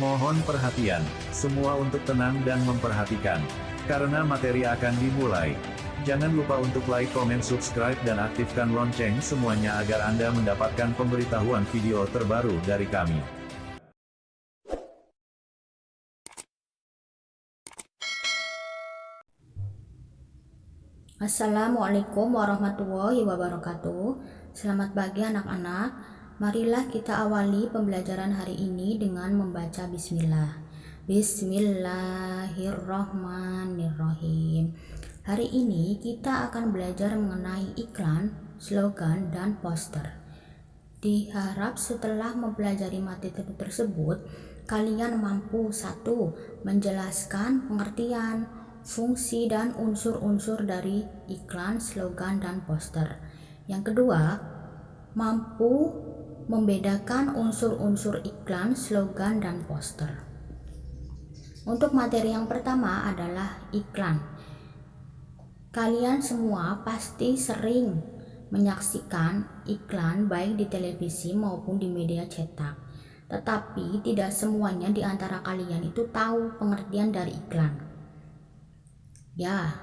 Mohon perhatian, semua untuk tenang dan memperhatikan. Karena materi akan dimulai. Jangan lupa untuk like, komen, subscribe, dan aktifkan lonceng semuanya agar Anda mendapatkan pemberitahuan video terbaru dari kami. Assalamualaikum warahmatullahi wabarakatuh. Selamat pagi anak-anak. Marilah kita awali pembelajaran hari ini dengan membaca bismillah. Bismillahirrahmanirrahim. Hari ini kita akan belajar mengenai iklan, slogan, dan poster. Diharap setelah mempelajari materi tersebut, kalian mampu 1. Menjelaskan pengertian, fungsi dan unsur-unsur dari iklan, slogan, dan poster. Yang kedua, mampu membedakan unsur-unsur iklan, slogan, dan poster. Untuk materi yang pertama adalah iklan. Kalian semua pasti sering menyaksikan iklan baik di televisi maupun di media cetak. Tetapi tidak semuanya di antara kalian itu tahu pengertian dari iklan. Ya,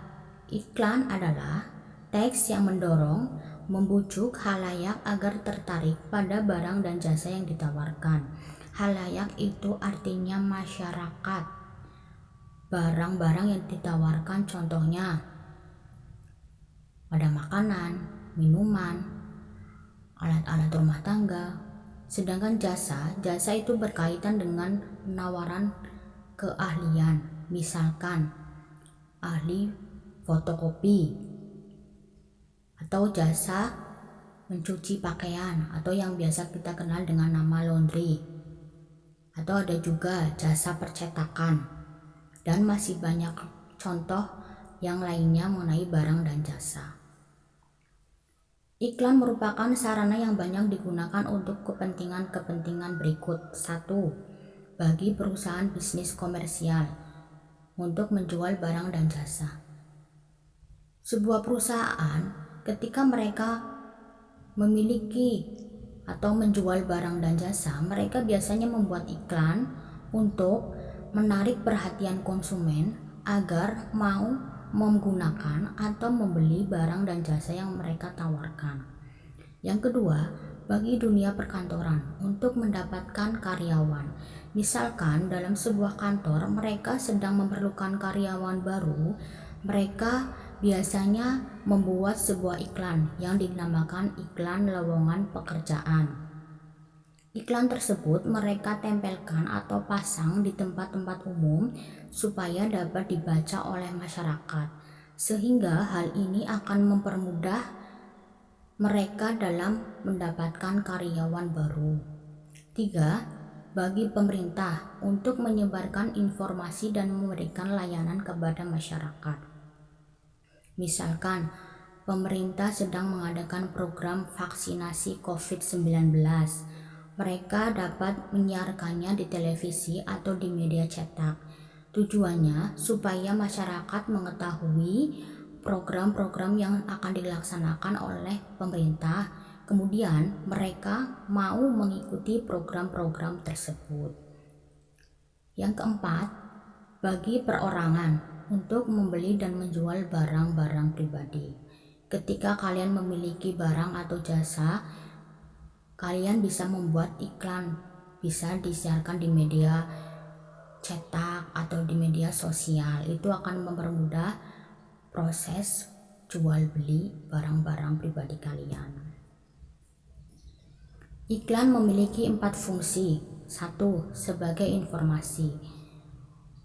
iklan adalah teks yang mendorong, membujuk halayak agar tertarik pada barang dan jasa yang ditawarkan. Halayak itu artinya masyarakat. Barang-barang yang ditawarkan contohnya ada makanan, minuman, alat-alat rumah tangga. Sedangkan jasa itu berkaitan dengan penawaran keahlian, misalkan ahli fotokopi atau jasa mencuci pakaian atau yang biasa kita kenal dengan nama laundry, atau ada juga jasa percetakan, dan masih banyak contoh yang lainnya mengenai barang dan jasa. Iklan merupakan sarana yang banyak digunakan untuk kepentingan-kepentingan berikut. 1. Bagi perusahaan bisnis komersial untuk menjual barang dan jasa. Sebuah perusahaan ketika mereka memiliki atau menjual barang dan jasa, mereka biasanya membuat iklan untuk menarik perhatian konsumen agar mau menggunakan atau membeli barang dan jasa yang mereka tawarkan. Yang kedua, bagi dunia perkantoran untuk mendapatkan karyawan. Misalkan dalam sebuah kantor mereka sedang memerlukan karyawan baru, mereka biasanya membuat sebuah iklan yang dinamakan iklan lowongan pekerjaan. Iklan tersebut mereka tempelkan atau pasang di tempat-tempat umum supaya dapat dibaca oleh masyarakat, sehingga hal ini akan mempermudah mereka dalam mendapatkan karyawan baru. 3. Bagi pemerintah untuk menyebarkan informasi dan memberikan layanan kepada masyarakat. Misalkan pemerintah sedang mengadakan program vaksinasi COVID-19. Mereka dapat menyiarkannya di televisi atau di media cetak. Tujuannya supaya masyarakat mengetahui program-program yang akan dilaksanakan oleh pemerintah. Kemudian mereka mau mengikuti program-program tersebut. Yang keempat, bagi perorangan untuk membeli dan menjual barang-barang pribadi. Ketika kalian memiliki barang atau jasa, kalian bisa membuat iklan, bisa disiarkan di media cetak atau di media sosial. Itu akan mempermudah proses jual beli barang-barang pribadi kalian. Iklan memiliki 4 fungsi. 1. Sebagai informasi.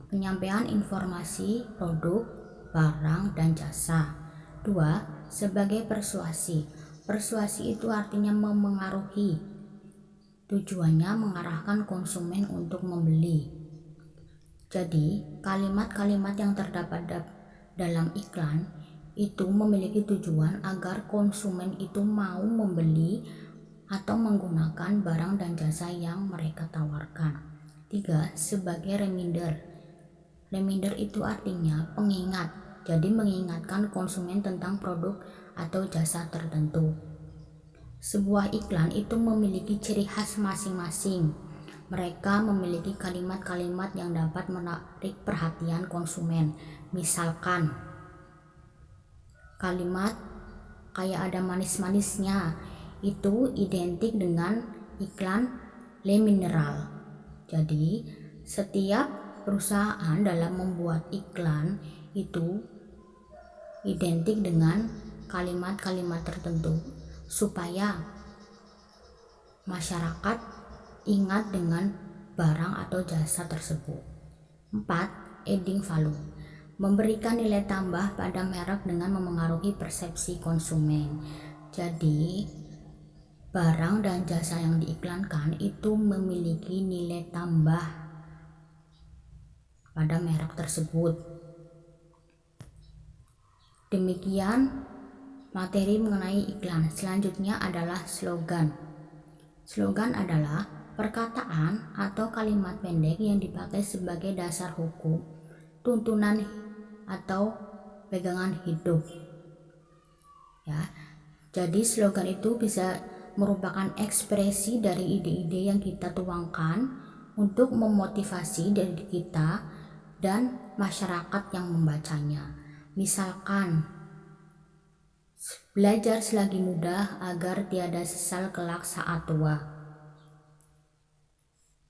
Penyampaian informasi produk, barang, dan jasa. 2. Sebagai persuasi. Persuasi itu artinya memengaruhi. Tujuannya mengarahkan konsumen untuk membeli. Jadi, kalimat-kalimat yang terdapat dalam iklan itu memiliki tujuan agar konsumen itu mau membeli atau menggunakan barang dan jasa yang mereka tawarkan. 3. Sebagai reminder. Reminder itu artinya pengingat, jadi mengingatkan konsumen tentang produk atau jasa tertentu. Sebuah iklan itu memiliki ciri khas masing-masing. Mereka memiliki kalimat-kalimat yang dapat menarik perhatian konsumen. Misalkan, kalimat kayak ada manis-manisnya itu identik dengan iklan Le Mineral. Jadi, setiap perusahaan dalam membuat iklan itu identik dengan kalimat-kalimat tertentu supaya masyarakat ingat dengan barang atau jasa tersebut. 4. Adding value. Memberikan nilai tambah pada merek dengan memengaruhi persepsi konsumen. Jadi, barang dan jasa yang diiklankan itu memiliki nilai tambah pada merek tersebut. Demikian materi mengenai iklan. Selanjutnya adalah slogan. Slogan adalah perkataan atau kalimat pendek yang dipakai sebagai dasar hukum, tuntunan atau pegangan hidup. Ya. Jadi slogan itu bisa merupakan ekspresi dari ide-ide yang kita tuangkan untuk memotivasi diri kita dan masyarakat yang membacanya. Misalkan, belajar selagi muda agar tiada sesal kelak saat tua.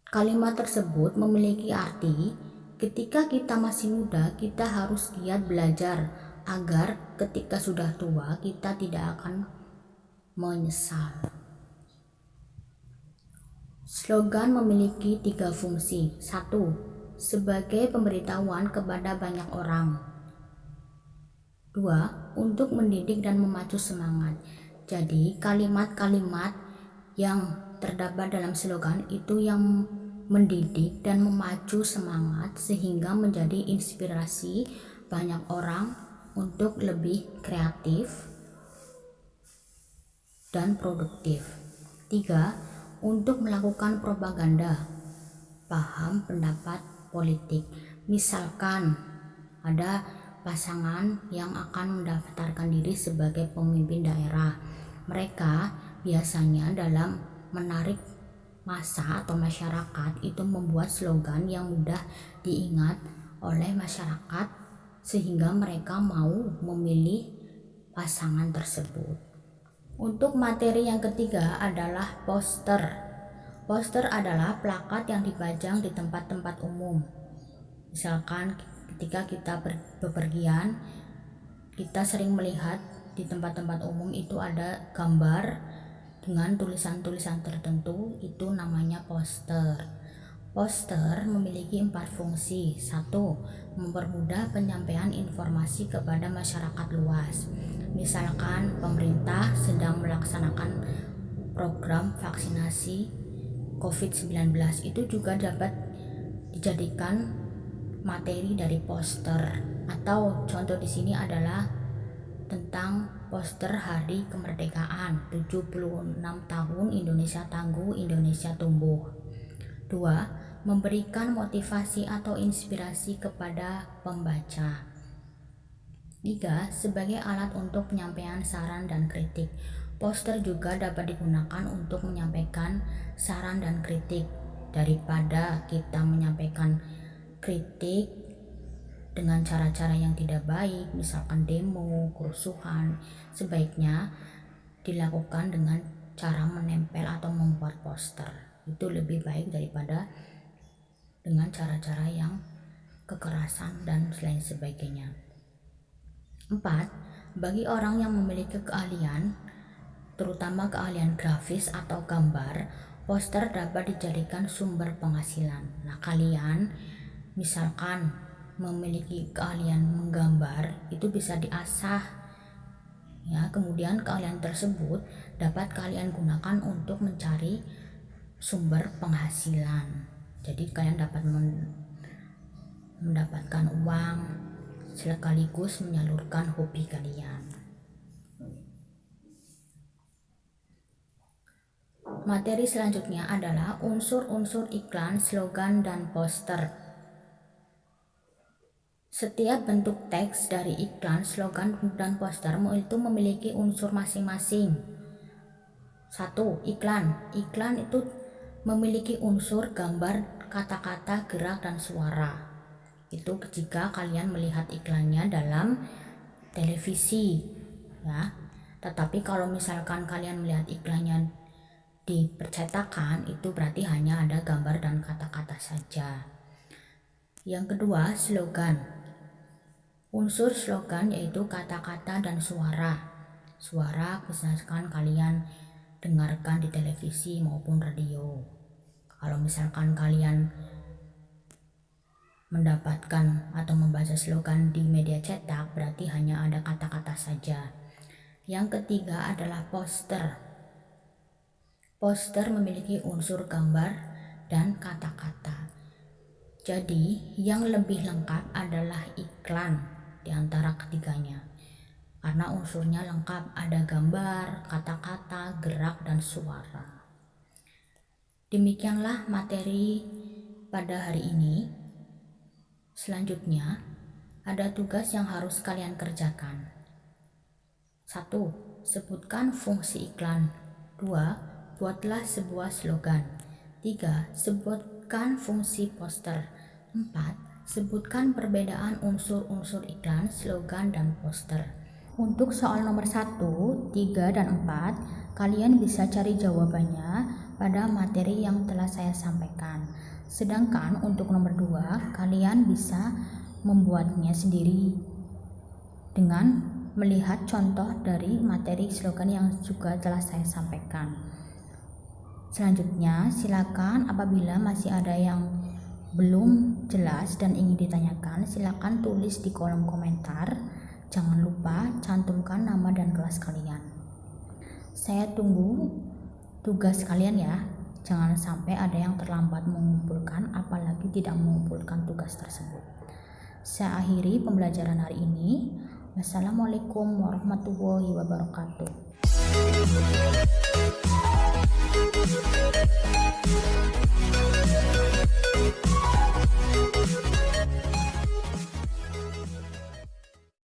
Kalimat tersebut memiliki arti ketika kita masih muda kita harus giat belajar agar ketika sudah tua kita tidak akan menyesal. Slogan memiliki 3 fungsi. 1. Sebagai pemberitahuan kepada banyak orang. 2. Untuk mendidik dan memacu semangat. Jadi kalimat-kalimat yang terdapat dalam slogan itu yang mendidik dan memacu semangat sehingga menjadi inspirasi banyak orang untuk lebih kreatif dan produktif. 3. Untuk melakukan propaganda, paham pendapat politik. Misalkan ada pasangan yang akan mendaftarkan diri sebagai pemimpin daerah. Mereka biasanya dalam menarik massa atau masyarakat itu membuat slogan yang mudah diingat oleh masyarakat sehingga mereka mau memilih pasangan tersebut. Untuk materi yang ketiga adalah poster. Poster adalah plakat yang dipajang di tempat-tempat umum. Misalkan ketika kita bepergian, kita sering melihat di tempat-tempat umum itu ada gambar dengan tulisan-tulisan tertentu, itu namanya poster. Poster memiliki 4 fungsi. 1. Mempermudah penyampaian informasi kepada masyarakat luas. Misalkan pemerintah sedang melaksanakan program vaksinasi COVID-19, itu juga dapat dijadikan materi dari poster. Atau contoh di sini adalah tentang poster Hari Kemerdekaan 76 tahun Indonesia Tangguh, Indonesia Tumbuh. 2. Memberikan motivasi atau inspirasi kepada pembaca. 3. Sebagai alat untuk penyampaian saran dan kritik. Poster juga dapat digunakan untuk menyampaikan saran dan kritik. Daripada kita menyampaikan kritik dengan cara-cara yang tidak baik, misalkan demo, kerusuhan, sebaiknya dilakukan dengan cara menempel atau membuat poster. Itu lebih baik daripada dengan cara-cara yang kekerasan dan lain sebagainya. 4. Bagi orang yang memiliki keahlian, terutama keahlian grafis atau gambar, poster dapat dijadikan sumber penghasilan. Nah, kalian misalkan memiliki keahlian menggambar, itu bisa diasah ya, kemudian keahlian tersebut dapat kalian gunakan untuk mencari sumber penghasilan. Jadi kalian dapat mendapatkan uang sekaligus menyalurkan hobi kalian. Materi selanjutnya adalah unsur-unsur iklan, slogan, dan poster. Setiap bentuk teks dari iklan, slogan, dan poster itu memiliki unsur masing-masing. 1. Iklan. Iklan itu memiliki unsur gambar, kata-kata, gerak, dan suara. Itu jika kalian melihat iklannya dalam televisi, ya. Tetapi kalau misalkan kalian melihat iklannya di percetakan, itu berarti hanya ada gambar dan kata-kata saja. Yang kedua, slogan. Unsur slogan yaitu kata-kata dan suara. Suara misalkan kalian dengarkan di televisi maupun radio. Kalau misalkan kalian mendapatkan atau membaca slogan di media cetak, berarti hanya ada kata-kata saja. Yang ketiga adalah poster. Poster memiliki unsur gambar dan kata-kata. Jadi, yang lebih lengkap adalah iklan di antara ketiganya. Karena unsurnya lengkap, ada gambar, kata-kata, gerak, dan suara. Demikianlah materi pada hari ini. Selanjutnya, ada tugas yang harus kalian kerjakan. 1. Sebutkan fungsi iklan. 2. Buatlah sebuah slogan. 3. Sebutkan fungsi poster. 4. Sebutkan perbedaan unsur-unsur iklan, slogan, dan poster. Untuk soal nomor 1, 3, dan 4, kalian bisa cari jawabannya pada materi yang telah saya sampaikan. Sedangkan untuk nomor 2, kalian bisa membuatnya sendiri dengan melihat contoh dari materi slogan yang juga telah saya sampaikan. Selanjutnya, silakan apabila masih ada yang belum jelas dan ingin ditanyakan, silakan tulis di kolom komentar. Jangan lupa cantumkan nama dan kelas kalian. Saya tunggu tugas kalian ya. Jangan sampai ada yang terlambat mengumpulkan, apalagi tidak mengumpulkan tugas tersebut. Saya akhiri pembelajaran hari ini. Wassalamualaikum warahmatullahi wabarakatuh.